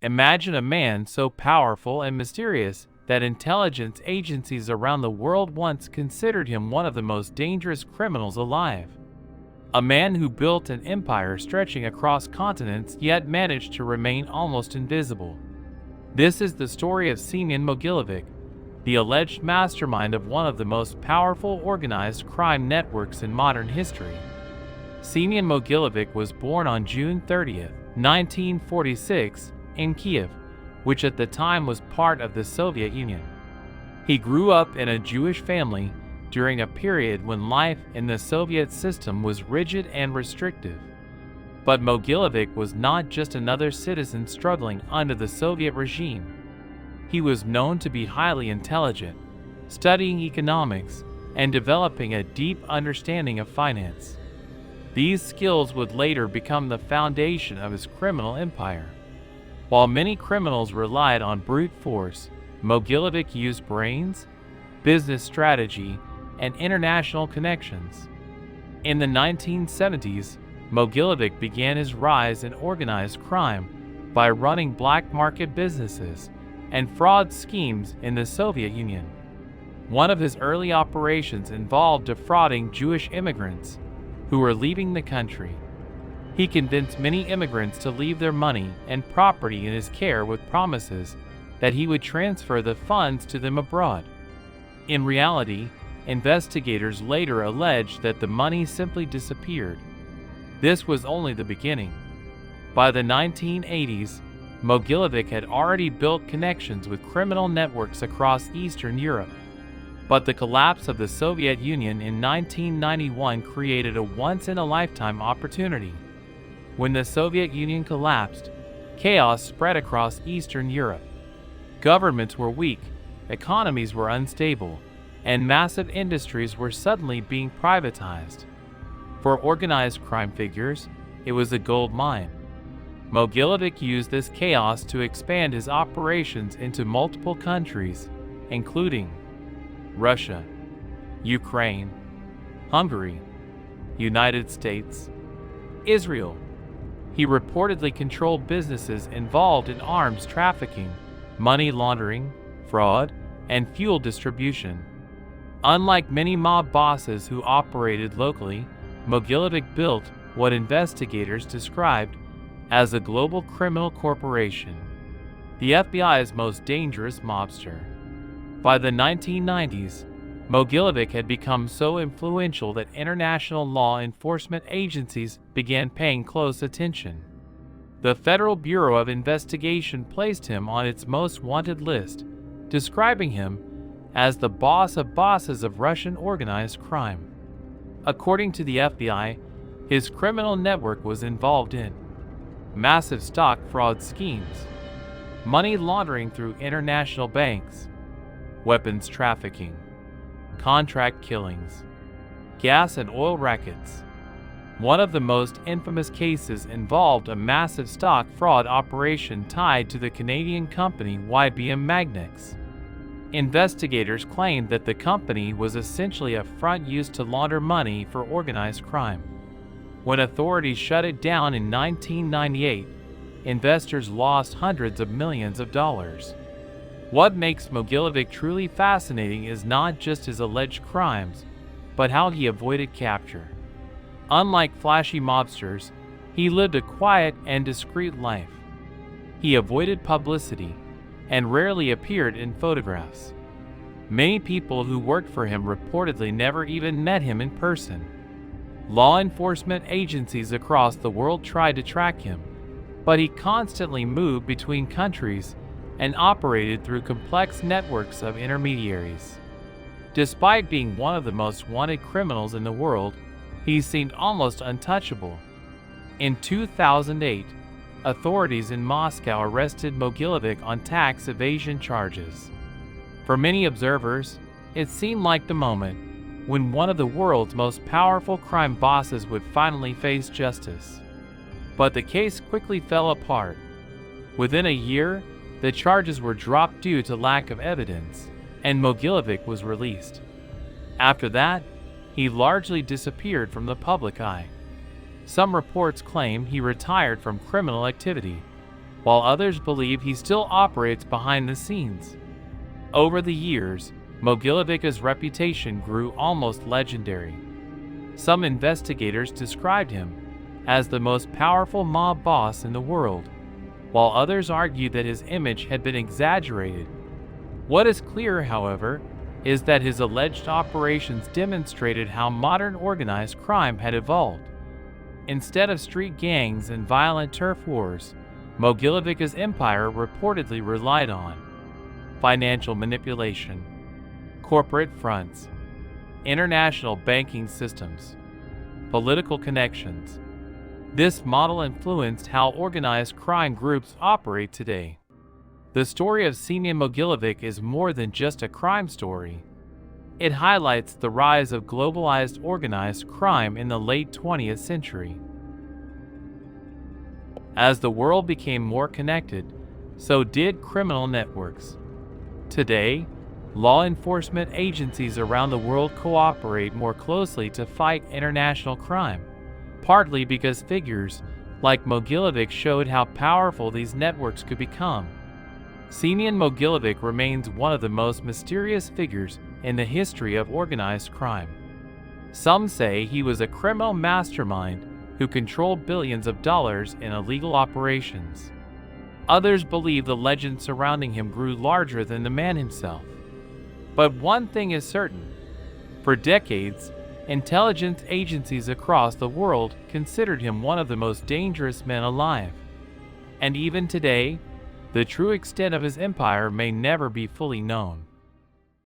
Imagine a man so powerful and mysterious that intelligence agencies around the world once considered him one of the most dangerous criminals alive. A man who built an empire stretching across continents yet managed to remain almost invisible. This is the story of Semion Mogilevich, the alleged mastermind of one of the most powerful organized crime networks in modern history. Semion Mogilevich was born on June 30, 1946, in Kiev, which at the time was part of the Soviet Union. He grew up in a Jewish family during a period when life in the Soviet system was rigid and restrictive. But Mogilevich was not just another citizen struggling under the Soviet regime. He was known to be highly intelligent, studying economics, and developing a deep understanding of finance. These skills would later become the foundation of his criminal empire. While many criminals relied on brute force, Mogilevich used brains, business strategy, and international connections. In the 1970s, Mogilevich began his rise in organized crime by running black market businesses and fraud schemes in the Soviet Union. One of his early operations involved defrauding Jewish immigrants who were leaving the country. He convinced many immigrants to leave their money and property in his care with promises that he would transfer the funds to them abroad. In reality, investigators later alleged that the money simply disappeared. This was only the beginning. By the 1980s, Mogilevich had already built connections with criminal networks across Eastern Europe. But the collapse of the Soviet Union in 1991 created a once-in-a-lifetime opportunity. When the Soviet Union collapsed, chaos spread across Eastern Europe. Governments were weak, economies were unstable, and massive industries were suddenly being privatized. For organized crime figures, it was a gold mine. Mogilevich used this chaos to expand his operations into multiple countries, including Russia, Ukraine, Hungary, United States, Israel. He reportedly controlled businesses involved in arms trafficking, money laundering, fraud, and fuel distribution. Unlike many mob bosses who operated locally, Mogilevich built what investigators described as a global criminal corporation, the FBI's most dangerous mobster. By the 1990s, Mogilevich had become so influential that international law enforcement agencies began paying close attention. The Federal Bureau of Investigation placed him on its most wanted list, describing him as the boss of bosses of Russian organized crime. According to the FBI, his criminal network was involved in massive stock fraud schemes, money laundering through international banks, weapons trafficking, contract killings, gas and oil rackets. One of the most infamous cases involved a massive stock fraud operation tied to the Canadian company YBM Magnex. Investigators claimed that the company was essentially a front used to launder money for organized crime. When authorities shut it down in 1998, investors lost hundreds of millions of dollars. What makes Mogilevich truly fascinating is not just his alleged crimes, but how he avoided capture. Unlike flashy mobsters, he lived a quiet and discreet life. He avoided publicity and rarely appeared in photographs. Many people who worked for him reportedly never even met him in person. Law enforcement agencies across the world tried to track him, but he constantly moved between countries and operated through complex networks of intermediaries. Despite being one of the most wanted criminals in the world, he seemed almost untouchable. In 2008, authorities in Moscow arrested Mogilevich on tax evasion charges. For many observers, it seemed like the moment when one of the world's most powerful crime bosses would finally face justice. But the case quickly fell apart. Within a year, the charges were dropped due to lack of evidence, and Mogilevich was released. After that, he largely disappeared from the public eye. Some reports claim he retired from criminal activity, while others believe he still operates behind the scenes. Over the years, Mogilevich's reputation grew almost legendary. Some investigators described him as the most powerful mob boss in the world, while others argued that his image had been exaggerated. What is clear, however, is that his alleged operations demonstrated how modern organized crime had evolved. Instead of street gangs and violent turf wars, Mogilevich's empire reportedly relied on financial manipulation, corporate fronts, international banking systems, political connections. This model influenced how organized crime groups operate today. The story of Semion Mogilevich is more than just a crime story. It highlights the rise of globalized organized crime in the late 20th century. As the world became more connected, so did criminal networks. Today, law enforcement agencies around the world cooperate more closely to fight international crime, partly because figures like Mogilevich showed how powerful these networks could become. Semion Mogilevich remains one of the most mysterious figures in the history of organized crime. Some say he was a criminal mastermind who controlled billions of dollars in illegal operations. Others believe the legend surrounding him grew larger than the man himself. But one thing is certain: for decades, intelligence agencies across the world considered him one of the most dangerous men alive. And even today, the true extent of his empire may never be fully known.